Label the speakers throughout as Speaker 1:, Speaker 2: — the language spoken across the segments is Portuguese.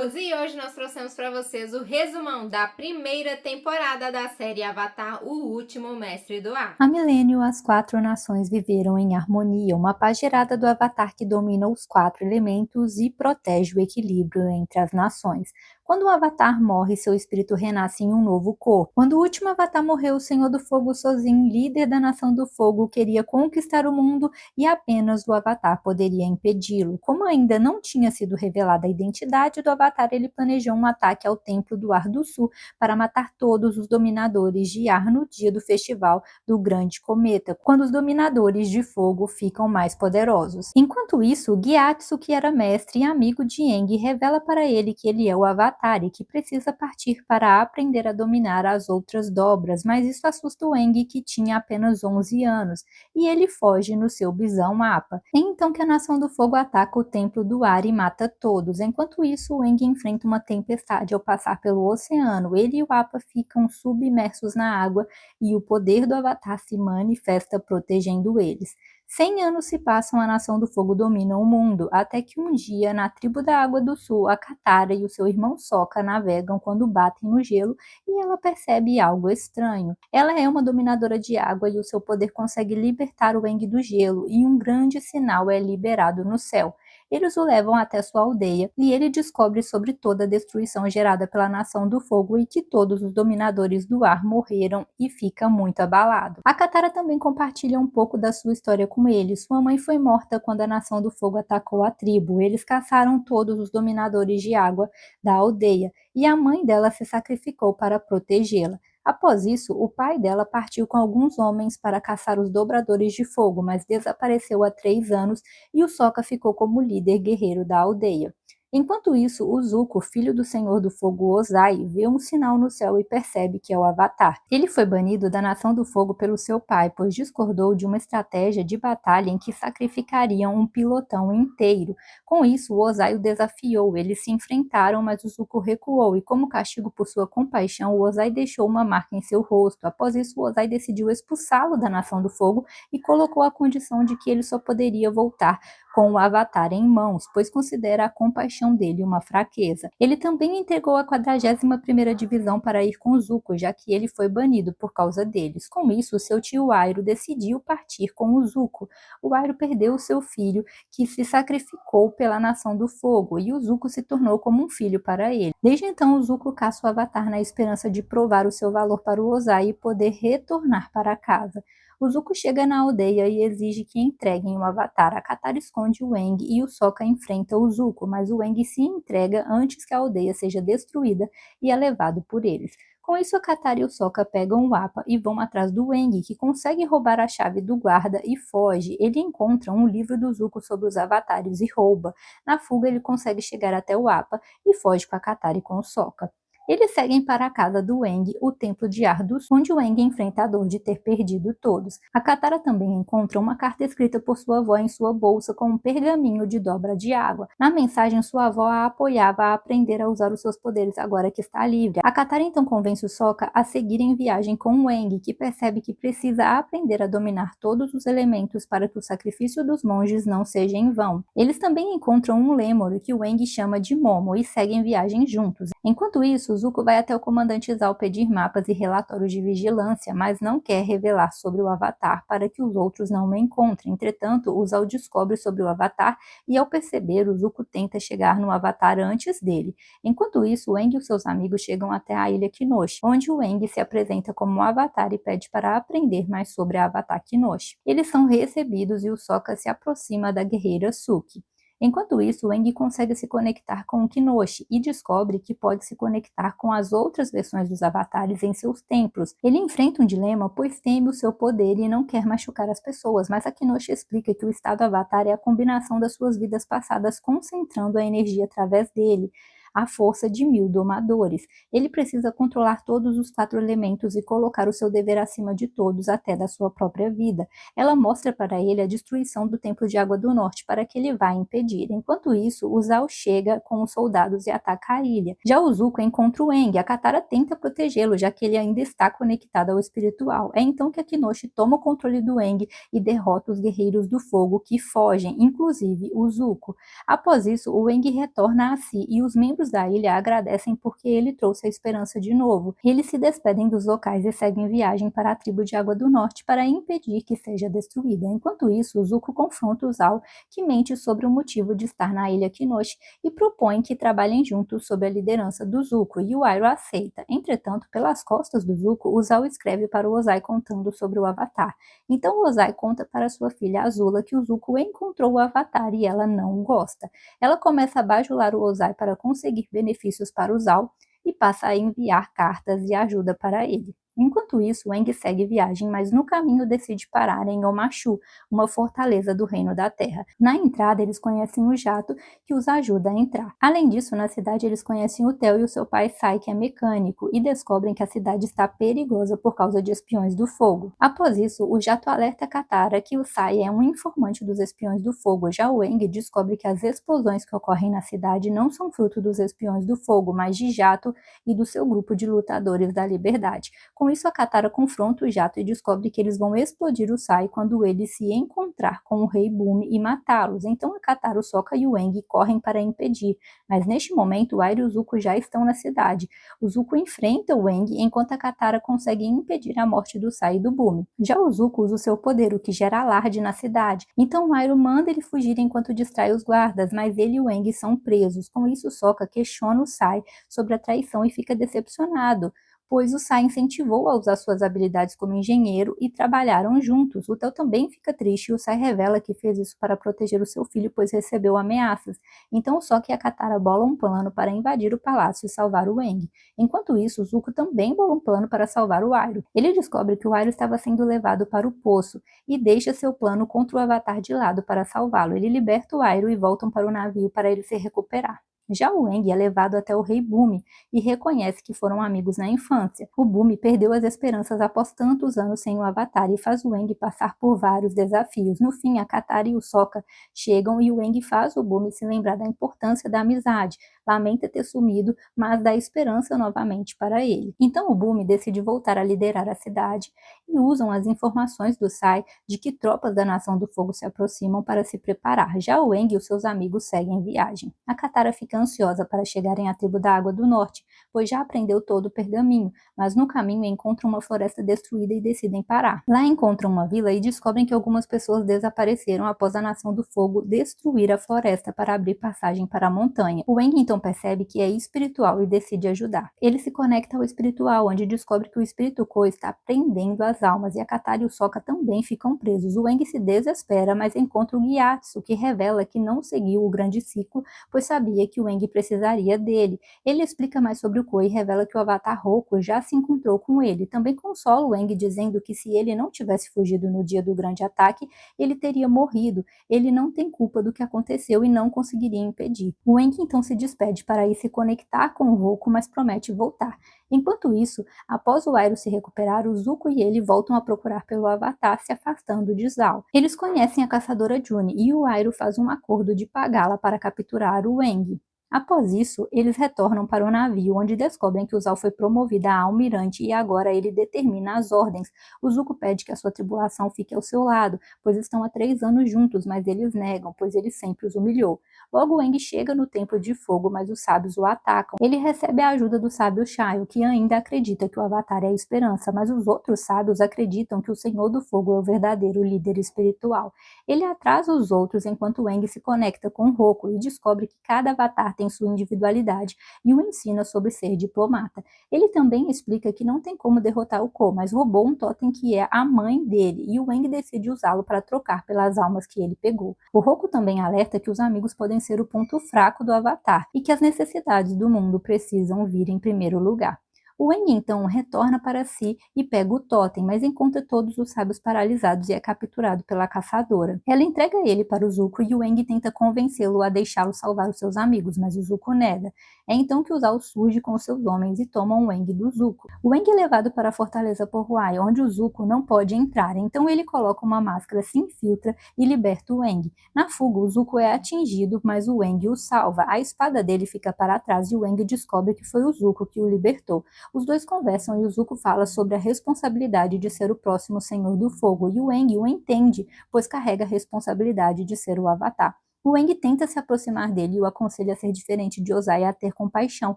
Speaker 1: amigos! E hoje nós trouxemos para vocês o resumão da primeira temporada da série Avatar, o Último Mestre do Ar.
Speaker 2: Há milênio, as 4 nações viveram em harmonia, uma paz gerada do Avatar que domina os 4 elementos e protege o equilíbrio entre as nações. Quando o Avatar morre, seu espírito renasce em um novo corpo. Quando o último Avatar morreu, o Senhor do Fogo Sozin, líder da Nação do Fogo, queria conquistar o mundo e apenas o Avatar poderia impedi-lo. Como ainda não tinha sido revelada a identidade do Avatar, ele planejou um ataque ao Templo do Ar do Sul para matar todos os dominadores de ar no dia do festival do Grande Cometa, quando os dominadores de fogo ficam mais poderosos. Enquanto isso, Gyatso, que era mestre e amigo de Aang, revela para ele que ele é o Avatar e que precisa partir para aprender a dominar as outras dobras, mas isso assusta o Aang, que tinha apenas 11 anos, e ele foge no seu bisão Appa. É então que a Nação do Fogo ataca o Templo do Ar e mata todos. Enquanto isso, o Aang enfrenta uma tempestade ao passar pelo oceano. Ele e o Appa ficam submersos na água e o poder do Avatar se manifesta protegendo eles. 100 anos se passam, a Nação do Fogo domina o mundo, até que um dia, na tribo da Água do Sul, a Katara e o seu irmão Sokka navegam quando batem no gelo e ela percebe algo estranho. Ela é uma dominadora de água e o seu poder consegue libertar o Aang do gelo, e um grande sinal é liberado no céu. Eles o levam até sua aldeia e ele descobre sobre toda a destruição gerada pela Nação do Fogo e que todos os dominadores do ar morreram e fica muito abalado. A Katara também compartilha um pouco da sua história com ele. Sua mãe foi morta quando a Nação do Fogo atacou a tribo. Eles caçaram todos os dominadores de água da aldeia e a mãe dela se sacrificou para protegê-la. Após isso, o pai dela partiu com alguns homens para caçar os dobradores de fogo, mas desapareceu há 3 anos e o Sokka ficou como líder guerreiro da aldeia. Enquanto isso, o Zuko, filho do Senhor do Fogo Ozai, vê um sinal no céu e percebe que é o Avatar. Ele foi banido da Nação do Fogo pelo seu pai, pois discordou de uma estratégia de batalha em que sacrificariam um pilotão inteiro. Com isso, o Ozai o desafiou, eles se enfrentaram, mas o Zuko recuou e, como castigo por sua compaixão, o Ozai deixou uma marca em seu rosto. Após isso, o Ozai decidiu expulsá-lo da Nação do Fogo e colocou a condição de que ele só poderia voltar com o Avatar em mãos, pois considera a compaixão dele uma fraqueza. Ele também entregou a 41ª Divisão para ir com Zuko, já que ele foi banido por causa deles. Com isso, seu tio Iroh decidiu partir com o Zuko. O Iroh perdeu seu filho, que se sacrificou pela Nação do Fogo, e o Zuko se tornou como um filho para ele. Desde então, o Zuko caça o Avatar na esperança de provar o seu valor para o Ozai e poder retornar para casa. O Zuko chega na aldeia e exige que entreguem o Avatar. A Katara esconde o Aang e o Sokka enfrenta o Zuko, mas o Aang se entrega antes que a aldeia seja destruída e é levado por eles. Com isso, a Katara e o Sokka pegam o Appa e vão atrás do Aang, que consegue roubar a chave do guarda e foge. Ele encontra um livro do Zuko sobre os avatares e rouba. Na fuga, ele consegue chegar até o Appa e foge com a Katara e com o Sokka. Eles seguem para a casa do Aang, o Templo de Ar do Sul, onde o Aang enfrenta a dor de ter perdido todos. A Katara também encontra uma carta escrita por sua avó em sua bolsa com um pergaminho de dobra de água. Na mensagem, sua avó a apoiava a aprender a usar os seus poderes agora que está livre. A Katara então convence o Sokka a seguir em viagem com o Aang, que percebe que precisa aprender a dominar todos os elementos para que o sacrifício dos monges não seja em vão. Eles também encontram um Lemur, que o Aang chama de Momo, e seguem viagem juntos. Enquanto isso, Zuko vai até o comandante Zal pedir mapas e relatórios de vigilância, mas não quer revelar sobre o Avatar para que os outros não o encontrem. Entretanto, o Zal descobre sobre o Avatar e, ao perceber, o Zuko tenta chegar no Avatar antes dele. Enquanto isso, o Aang e os seus amigos chegam até a ilha Kinoshi, onde o Aang se apresenta como um Avatar e pede para aprender mais sobre a Avatar Kinoshi. Eles são recebidos e o Sokka se aproxima da guerreira Suki. Enquanto isso, o Aang consegue se conectar com o Kinoshi e descobre que pode se conectar com as outras versões dos avatares em seus templos. Ele enfrenta um dilema, pois teme o seu poder e não quer machucar as pessoas, mas a Kinoshi explica que o estado avatar é a combinação das suas vidas passadas concentrando a energia através dele. A força de 1000 domadores. Ele precisa controlar todos os 4 elementos e colocar o seu dever acima de todos, até da sua própria vida. Ela mostra para ele a destruição do Templo de Água do Norte para que ele vá impedir. Enquanto isso, o Zal chega com os soldados e ataca a ilha. Já o Zuko encontra o Aang. A Katara tenta protegê-lo, já que ele ainda está conectado ao espiritual. É então que a Kinoshi toma o controle do Aang e derrota os guerreiros do fogo que fogem, inclusive o Zuko. Após isso, o Aang retorna a si e os membros membros da ilha agradecem porque ele trouxe a esperança de novo. Eles se despedem dos locais e seguem viagem para a tribo de Água do Norte para impedir que seja destruída. Enquanto isso, Zuko confronta o Zal, que mente sobre o motivo de estar na ilha Kinoshi e propõe que trabalhem juntos sob a liderança do Zuko, e o Iroh aceita. Entretanto, pelas costas do Zuko, o Zal escreve para o Ozai contando sobre o Avatar. Então o Ozai conta para sua filha Azula que o Zuko encontrou o Avatar e ela não gosta. Ela começa a bajular o Ozai para conseguir benefícios para o Zal e passa a enviar cartas e ajuda para ele. Enquanto isso, Aang segue viagem, mas no caminho decide parar em Omashu, uma fortaleza do Reino da Terra. Na entrada, eles conhecem o jato, que os ajuda a entrar. Além disso, na cidade eles conhecem o Theo e o seu pai Sai, que é mecânico, e descobrem que a cidade está perigosa por causa de espiões do fogo. Após isso, o jato alerta Katara que o Sai é um informante dos espiões do fogo. Já o Aang descobre que as explosões que ocorrem na cidade não são fruto dos espiões do fogo, mas de Jato e do seu grupo de lutadores da liberdade. Com isso, a Katara confronta o jato e descobre que eles vão explodir o Sai quando ele se encontrar com o Rei Bumi e matá-los. Então a Katara, o Sokka e o Aang correm para impedir, mas neste momento o Iroh e o Zuko já estão na cidade. O Zuko enfrenta o Aang enquanto a Katara consegue impedir a morte do Sai e do Bumi. Já o Zuko usa o seu poder, o que gera alarde na cidade. Então o Iroh manda ele fugir enquanto distrai os guardas, mas ele e o Aang são presos. Com isso, o Sokka questiona o Sai sobre a traição e fica decepcionado, pois o Sai incentivou a usar suas habilidades como engenheiro e trabalharam juntos. O Theo também fica triste e o Sai revela que fez isso para proteger o seu filho, pois recebeu ameaças. Então Sokka e a Katara bolam um plano para invadir o palácio e salvar o Aang. Enquanto isso, Zuko também bola um plano para salvar o Iroh. Ele descobre que o Iroh estava sendo levado para o poço e deixa seu plano contra o Avatar de lado para salvá-lo. Ele liberta o Iroh e voltam para o navio para ele se recuperar. Já o Aang é levado até o Rei Bumi e reconhece que foram amigos na infância. O Bumi perdeu as esperanças após tantos anos sem o Avatar e faz o Aang passar por vários desafios. No fim, a Katara e o Sokka chegam e o Aang faz o Bumi se lembrar da importância da amizade. Lamenta ter sumido, mas dá esperança novamente para ele. Então o Bumi decide voltar a liderar a cidade e usam as informações do Sai de que tropas da Nação do Fogo se aproximam para se preparar. Já o Aang e os seus amigos seguem viagem. A Katara fica ansiosa para chegarem à tribo da Água do Norte, pois já aprendeu todo o pergaminho, mas no caminho encontram uma floresta destruída e decidem parar. Lá encontram uma vila e descobrem que algumas pessoas desapareceram após a Nação do Fogo destruir a floresta para abrir passagem para a montanha. O Aang então percebe que é espiritual e decide ajudar. Ele se conecta ao espiritual, onde descobre que o espírito Ko está prendendo as almas e a Katara e o Sokka também ficam presos. O Aang se desespera, mas encontra o Gyatso, que revela que não seguiu o grande ciclo, pois sabia que o Aang precisaria dele. Ele explica mais sobre o Ko e revela que o Avatar Roku já se encontrou com ele. Também consola o Aang dizendo que se ele não tivesse fugido no dia do grande ataque, ele teria morrido. Ele não tem culpa do que aconteceu e não conseguiria impedir. O Aang então se despede para ir se conectar com o Roku, mas promete voltar. Enquanto isso, após o Iroh se recuperar, o Zuko e ele voltam a procurar pelo Avatar, se afastando de Zal. Eles conhecem a caçadora June e o Iroh faz um acordo de pagá-la para capturar o Aang. Após isso, eles retornam para o navio, onde descobrem que o Zal foi promovido a almirante e agora ele determina as ordens. O Zuko pede que a sua tripulação fique ao seu lado, pois estão há 3 anos juntos, mas eles negam, pois ele sempre os humilhou. Logo, Aang chega no Templo de Fogo, mas os sábios o atacam. Ele recebe a ajuda do sábio Shao, que ainda acredita que o Avatar é a esperança, mas os outros sábios acreditam que o Senhor do Fogo é o verdadeiro líder espiritual. Ele atrasa os outros enquanto Aang se conecta com Roku e descobre que cada Avatar tem sua individualidade e o ensina sobre ser diplomata. Ele também explica que não tem como derrotar o Ko, mas roubou um totem que é a mãe dele e o Aang decide usá-lo para trocar pelas almas que ele pegou. O Roku também alerta que os amigos podem ser o ponto fraco do Avatar e que as necessidades do mundo precisam vir em primeiro lugar. O Aang então retorna para si e pega o totem, mas encontra todos os sábios paralisados e é capturado pela caçadora. Ela entrega ele para o Zuko e o Aang tenta convencê-lo a deixá-lo salvar os seus amigos, mas o Zuko nega. É então que o Zal surge com seus homens e tomam o Aang do Zuko. O Aang é levado para a fortaleza Porhuai, onde o Zuko não pode entrar, então ele coloca uma máscara, se infiltra e liberta o Aang. Na fuga, o Zuko é atingido, mas o Aang o salva. A espada dele fica para trás e o Aang descobre que foi o Zuko que o libertou. Os dois conversam e o Zuko fala sobre a responsabilidade de ser o próximo Senhor do Fogo, e o Aang o entende, pois carrega a responsabilidade de ser o Avatar. O Aang tenta se aproximar dele e o aconselha a ser diferente de Ozai e a ter compaixão,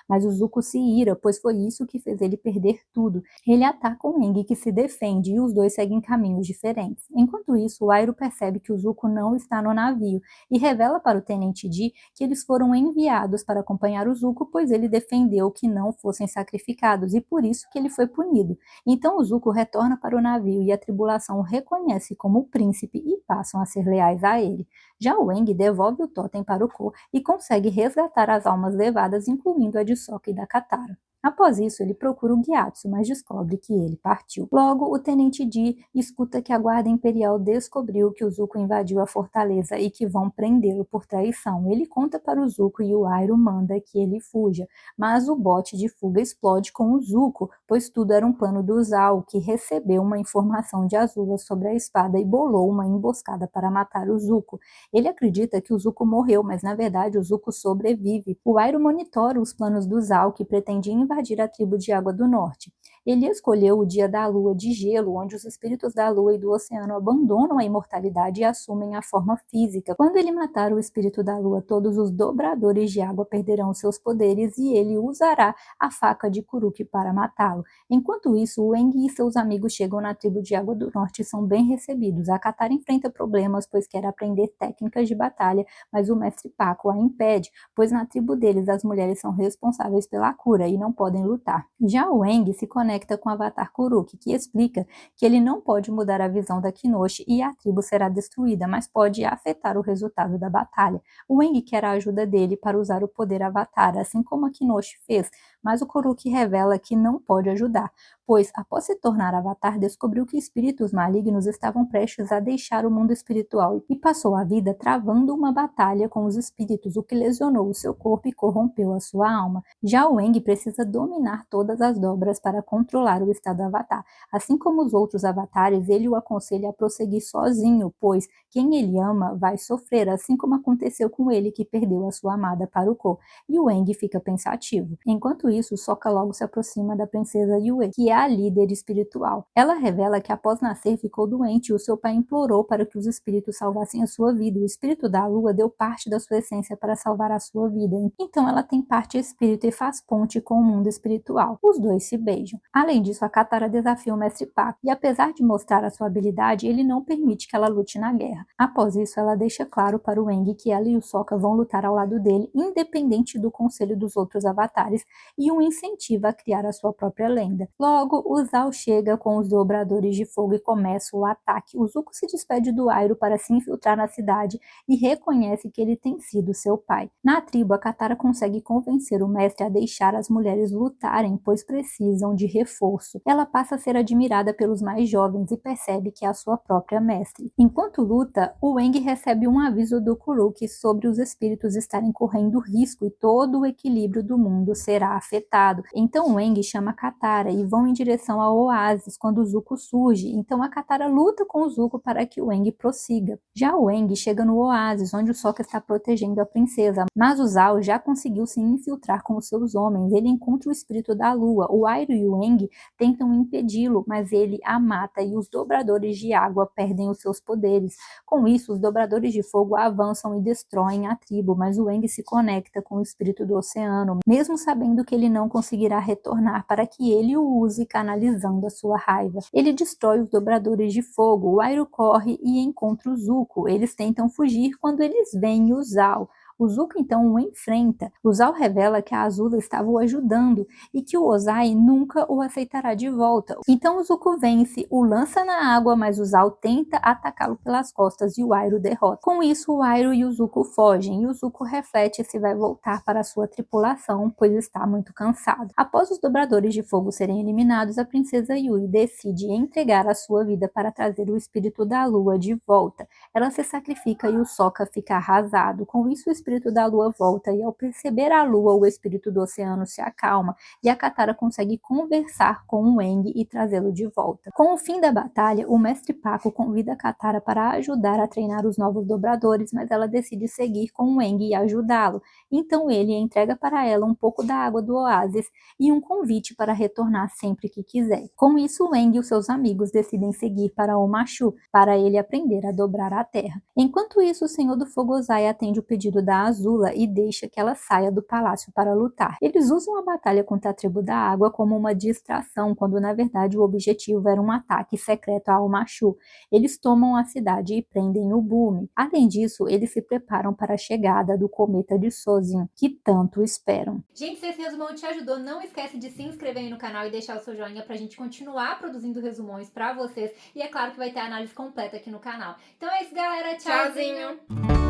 Speaker 2: mas o Zuko se ira, pois foi isso que fez ele perder tudo. Ele ataca o Aang, que se defende, e os dois seguem caminhos diferentes. Enquanto isso, o Iroh percebe que o Zuko não está no navio e revela para o Tenente Di que eles foram enviados para acompanhar o Zuko, pois ele defendeu que não fossem sacrificados e por isso que ele foi punido. Então o Zuko retorna para o navio e a tripulação o reconhece como príncipe e passam a ser leais a ele. Já o Aang devolve o totem para o Ko e consegue resgatar as almas levadas, incluindo a de Sokka e da Katara. Após isso, ele procura o Gyatso, mas descobre que ele partiu. Logo, o Tenente Di escuta que a Guarda Imperial descobriu que o Zuko invadiu a fortaleza e que vão prendê-lo por traição. Ele conta para o Zuko e o Iroh manda que ele fuja, mas o bote de fuga explode com o Zuko, pois tudo era um plano do Zhao, que recebeu uma informação de Azula sobre a espada e bolou uma emboscada para matar o Zuko. Ele acredita que o Zuko morreu, mas na verdade o Zuko sobrevive. O Iroh monitora os planos do Zhao, que pretende invadir a tribo de Água do Norte. Ele escolheu o dia da lua de gelo, onde os espíritos da lua e do oceano abandonam a imortalidade e assumem a forma física. Quando ele matar o espírito da lua, todos os dobradores de água perderão seus poderes e ele usará a faca de Kuruki para matá-lo. Enquanto isso, o Aang e seus amigos chegam na tribo de Água do Norte e são bem recebidos. A Katara enfrenta problemas, pois quer aprender técnicas de batalha, mas o mestre Paco a impede, pois na tribo deles as mulheres são responsáveis pela cura e não podem lutar. Já o Aang se conecta com o Avatar Kuruki, que explica que ele não pode mudar a visão da Kinoshi e a tribo será destruída, mas pode afetar o resultado da batalha. O Aang quer a ajuda dele para usar o poder Avatar, assim como a Kinoshi fez, mas o Kuruki revela que não pode ajudar, pois, após se tornar Avatar, descobriu que espíritos malignos estavam prestes a deixar o mundo espiritual e passou a vida travando uma batalha com os espíritos, o que lesionou o seu corpo e corrompeu a sua alma. Já o Aang precisa dominar todas as dobras para controlar o estado Avatar. Assim como os outros avatares, ele o aconselha a prosseguir sozinho, pois quem ele ama vai sofrer, assim como aconteceu com ele que perdeu a sua amada para o Ko. E o Aang fica pensativo. Enquanto isso, Sokka logo se aproxima da princesa Yue, que é a líder espiritual. Ela revela que após nascer ficou doente e o seu pai implorou para que os espíritos salvassem a sua vida. O espírito da lua deu parte da sua essência para salvar a sua vida. Então ela tem parte espírito e faz ponte com o mundo espiritual. Os dois se beijam. Além disso, a Katara desafia o mestre Paco e apesar de mostrar a sua habilidade, ele não permite que ela lute na guerra. Após isso, ela deixa claro para o Aang que ela e o Sokka vão lutar ao lado dele, independente do conselho dos outros avatares, e o incentiva a criar a sua própria lenda. Logo, o Zhao chega com os dobradores de fogo e começa o ataque. O Zuko se despede do Iroh para se infiltrar na cidade e reconhece que ele tem sido seu pai. Na tribo, a Katara consegue convencer o mestre a deixar as mulheres lutarem, pois precisam de reforço. Ela passa a ser admirada pelos mais jovens e percebe que é a sua própria mestre. Enquanto luta, o Aang recebe um aviso do Kuruki sobre os espíritos estarem correndo risco e todo o equilíbrio do mundo será afetado. Então o Aang chama a Katara e vão em direção ao oásis quando o Zuko surge. Então a Katara luta com o Zuko para que o Aang prossiga. Já o Aang chega no oásis, onde o Sokka está protegendo a princesa, mas o Zhao já conseguiu se infiltrar com os seus homens. Ele encontra o espírito da lua. O Iroh e o Aang tentam impedi-lo, mas ele a mata e os dobradores de água perdem os seus poderes. Com isso, os dobradores de fogo avançam e destroem a tribo, mas o Aang se conecta com o espírito do oceano, mesmo sabendo que ele não conseguirá retornar para que ele o use canalizando a sua raiva. Ele destrói os dobradores de fogo, o Iroh corre e encontra o Zuko. Eles tentam fugir quando eles veem o Zhao. O Zuko então o enfrenta. O Zhao revela que a Azula estava o ajudando e que o Ozai nunca o aceitará de volta. Então o Zuko vence, o lança na água, mas o Zhao tenta atacá-lo pelas costas e o Iroh derrota. Com isso, o Iroh e o Zuko fogem e o Zuko reflete se vai voltar para sua tripulação, pois está muito cansado. Após os dobradores de fogo serem eliminados, a princesa Yui decide entregar a sua vida para trazer o espírito da lua de volta. Ela se sacrifica e o Sokka fica arrasado. Com isso, o espírito da lua volta e ao perceber a lua, o espírito do oceano se acalma e a Katara consegue conversar com o Aang e trazê-lo de volta. Com o fim da batalha, o mestre Paco convida a Katara para ajudar a treinar os novos dobradores, mas ela decide seguir com o Aang e ajudá-lo. Então ele entrega para ela um pouco da água do oásis e um convite para retornar sempre que quiser. Com isso, o Aang e os seus amigos decidem seguir para Omashu, para ele aprender a dobrar a terra. Enquanto isso, o Senhor do Fogo Ozai atende o pedido da Azula e deixa que ela saia do palácio para lutar. Eles usam a batalha contra a tribo da água como uma distração, quando na verdade o objetivo era um ataque secreto a Omashu. Eles tomam a cidade e prendem o Bumi. Além disso, eles se preparam para a chegada do cometa de Sozin, que tanto esperam.
Speaker 1: Gente, se esse resumão te ajudou, não esquece de se inscrever aí no canal e deixar o seu joinha pra gente continuar produzindo resumões pra vocês. E é claro que vai ter a análise completa aqui no canal. Então é isso, galera. Tchauzinho!